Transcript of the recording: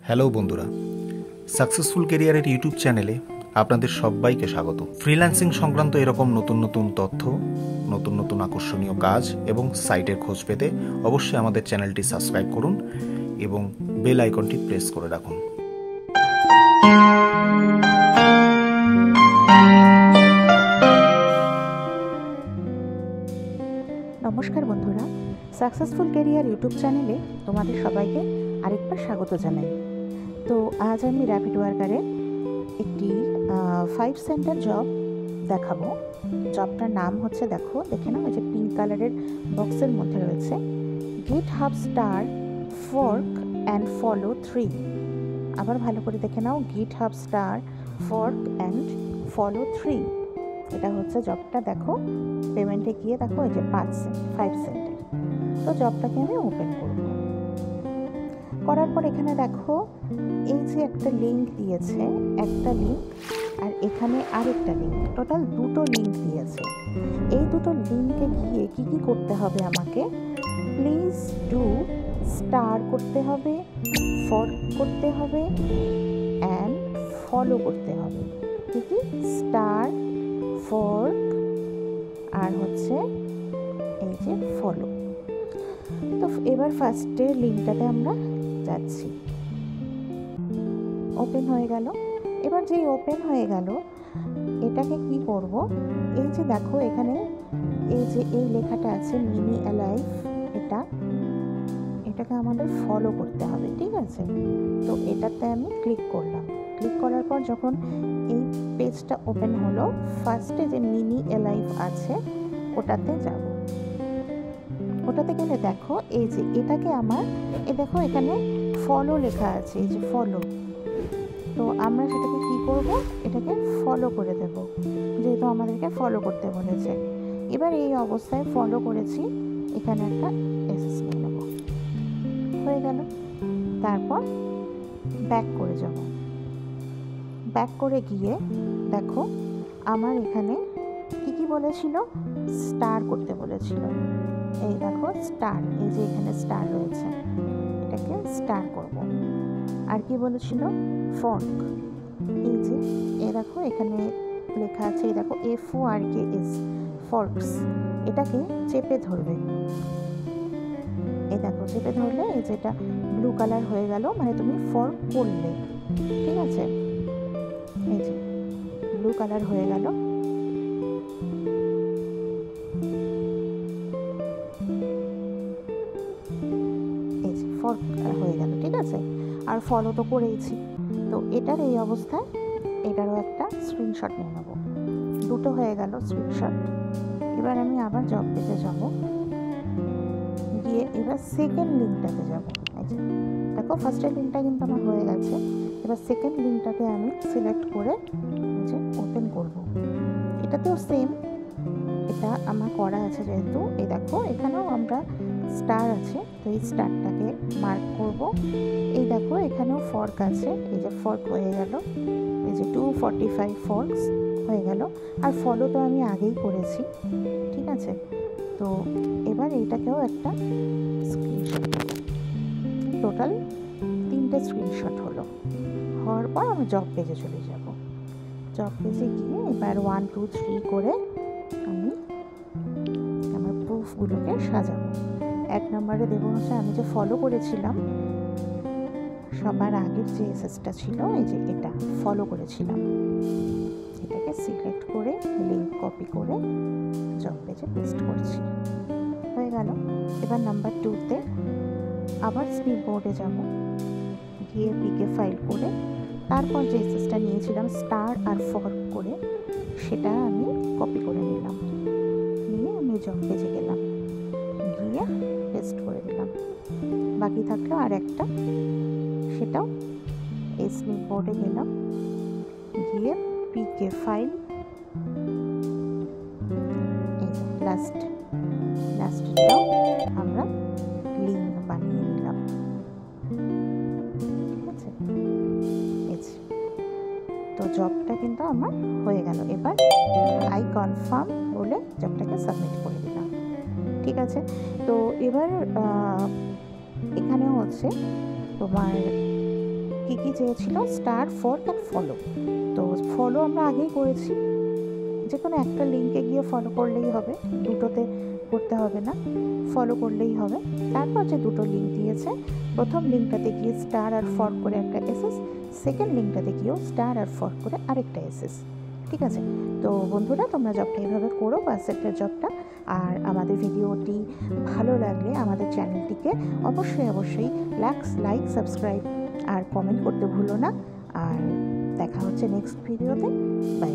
Hello বন্ধুরা, successful ক্যারিয়ারের YouTube চ্যানেলে আপনাদের সবাইকে স্বাগত। ফ্রিল্যান্সিং সংক্রান্ত এরকম নতুন নতুন তথ্য, নতুন নতুন আকর্ষণীয় কাজ এবং সাইটের খোঁজ পেতে অবশ্যই আমাদের চ্যানেলটি সাবস্ক্রাইব করুন এবং বেল আইকনটি প্রেস করে রাখুন। নমস্কার বন্ধুরা, সাকসেসফুল ক্যারিয়ার ইউটিউব চ্যানেলে তোমাদের সবাইকে আরেকবার স্বাগত জানাই। তো আজ আমি র্যাপিড ওয়ার্কারের একটি 5 সেন্টার জব দেখাবো। জবটার নাম হচ্ছে, দেখে নাও, এই যে পিঙ্ক কালারের বক্সের মধ্যে রয়েছে, GitHub star fork and follow 3। আবার ভালো করে দেখে নাও, GitHub star fork and follow 3। এটা হচ্ছে জবটা। দেখো পেমেন্টে গিয়ে দেখো এই যে 5 সেন্টের। তো জবটাকে আমি ওপেন করব। করার পর এখানে দেখো এই যে একটা লিঙ্ক দিয়েছে, একটা লিঙ্ক, আর এখানে আরেকটা লিঙ্ক, টোটাল দুটো লিঙ্ক দিয়েছে। এই দুটো লিঙ্কে গিয়ে কি কি করতে হবে আমাকে? প্লিজ ডু স্টার করতে হবে, ফর্ক করতে হবে অ্যান্ড ফলো করতে হবে। কি কি? স্টার, ফর্ক আর হচ্ছে এই যে ফলো। তো এবার ফার্স্টে লিঙ্কটাতে আমরা যাচ্ছি। ওপেন হয়ে গেল। এবার যেই ওপেন হয়ে গেল, এটাকে কি করব? এই যে দেখো এখানে এই যে এই লেখাটা আছে মিনি অ্যালাইভ, এটাকে আমাদের ফলো করতে হবে, ঠিক আছে? তো এটাতে আমি ক্লিক করলাম। ক্লিক করার পর যখন এই পেজটা ওপেন হলো, ফার্স্টে যে মিনি অ্যালাইভ আছে ওটাতে যাব। ওটাতে গেলে দেখো এই যে এটাকে আমার দেখো এখানে ফলো লেখা আছে, এই যে ফলো। তো আমরা সেটাকে কি করব? এটাকে ফলো করে দেব, যেহেতু আমাদেরকে ফলো করতে বলেছে। এবার এই অবস্থায় ফলো করেছি, এখানে একটা এসএস নিয়ে নেব। হয়ে গেল। তারপর ব্যাক করে যাব। ব্যাক করে গিয়ে দেখো আমার এখানে কি কি বলেছিল? স্টার করতে বলেছিল। এই দেখো স্টার, এই যে এখানে স্টার রয়েছে, এটাকে স্টার করব। আর কি বলেছিল? ফর্ক। এই যে দেখো এখানে লেখা আছে, এই দেখো FORKS, ফর্কস। এটাকে চেপে ধরবে। এই দেখো চেপে ধরলে এই যেটা ব্লু কালার হয়ে গেল, মানে তুমি ফর্ক করলে, ঠিক আছে? এই যে ব্লু কালার হয়ে গেল। ফর্ক হয়ে গেল, ঠিক আছে? আর ফলো তো করেইছি। তো এটার এই অবস্থায় এটারও একটা স্ক্রিনশট নিয়ে নেব। দুটো হয়ে গেল স্ক্রিনশট। এবার আমি আবার জব পেজে যাব, গিয়ে এবার সেকেন্ড লিঙ্কটাতে যাব। এই যে দেখো ফার্স্টের লিঙ্কটা কিন্তু আমার হয়ে গেছে। এবার সেকেন্ড লিঙ্কটাকে আমি সিলেক্ট করে যে ওপেন করব। এটাতেও সেম, এটা আমার করা আছে যেহেতু। এই দেখো এখানেও আমরা স্টার আছে, তো এই স্টারটাকে মার্ক করব। এই দেখো এখানেও ফর্ক আছে, এই যে ফর্ক হয়ে গেল, এই যে 245 ফর্কস হয়ে গেল। আর ফলো তো আমি আগেই করেছি, ঠিক আছে? তো এবার এইটাকেও একটা স্ক্রিনশট, টোটাল 3টে স্ক্রিনশট হওয়ার পর আমি জব পেজে চলে যাব। জব পেজে গিয়ে এবার 1 2 3 করে আমি আমার প্রুফগুলোকে সাজাবো। 1 নম্বরে দেবো হচ্ছে আমি যে ফলো করেছিলাম, সবার আগের যে এসএসটা ছিল, এই যে এটা ফলো করেছিলাম, এটাকে সিলেক্ট করে লিঙ্ক কপি করে জব পেজে পেস্ট করছি। হয়ে গেল। এবার নাম্বার 2তে আবার স্ক্রিনবোর্ডে যাব, গিয়ে পিকে ফাইল করে তারপর যে এসএসটা নিয়েছিলাম স্টার আর ফর্ক করে, সেটা আমি কপি করে নিলাম। নিয়ে আমি জব পেজে গেলাম, গিয়ে পেস্ট করে দিলাম। বাকি থাকলো আর একটা, সেটাও এই স্ক্রিনবোর্ডে গেলাম, গিয়ে পিকে ফাইল, এই যে লাস্টটাও আমরা লিঙ্ক বানিয়ে নিলাম, ঠিক আছে? এই যে তো জবটা কিন্তু আমার হয়ে গেল। এবার আই কনফার্ম বলে জবটাকে সাবমিট করে দিলাম, ঠিক আছে? তো এবার এখানেও হচ্ছে তোমার কী কী চেয়েছিল, স্টার, ফর্ক অ্যান্ড ফলো। তো ফলো আমরা আগেই করেছি, যে কোনো একটা লিঙ্কে গিয়ে ফলো করলেই হবে, দুটোতে করতে হবে না, ফলো করলেই হবে। তারপর যে দুটো লিঙ্ক দিয়েছে, প্রথম লিঙ্কটাতে গিয়ে স্টার আর ফর্ক করে একটা এসএস, সেকেন্ড লিঙ্কটাতে গিয়েও স্টার আর ফর্ক করে আরেকটা এসএস। ঠিক আছে? তো বন্ধুরা, তোমরা জবটা এইভাবে করো, পারসেপ্টের জবটা। আর আমাদের ভিডিওটি ভালো লাগলে আমাদের চ্যানেলটিকে অবশ্যই লাইক, সাবস্ক্রাইব আর কমেন্ট করতে ভুলো না। আর দেখা হচ্ছে নেক্সট ভিডিওতে। বাই।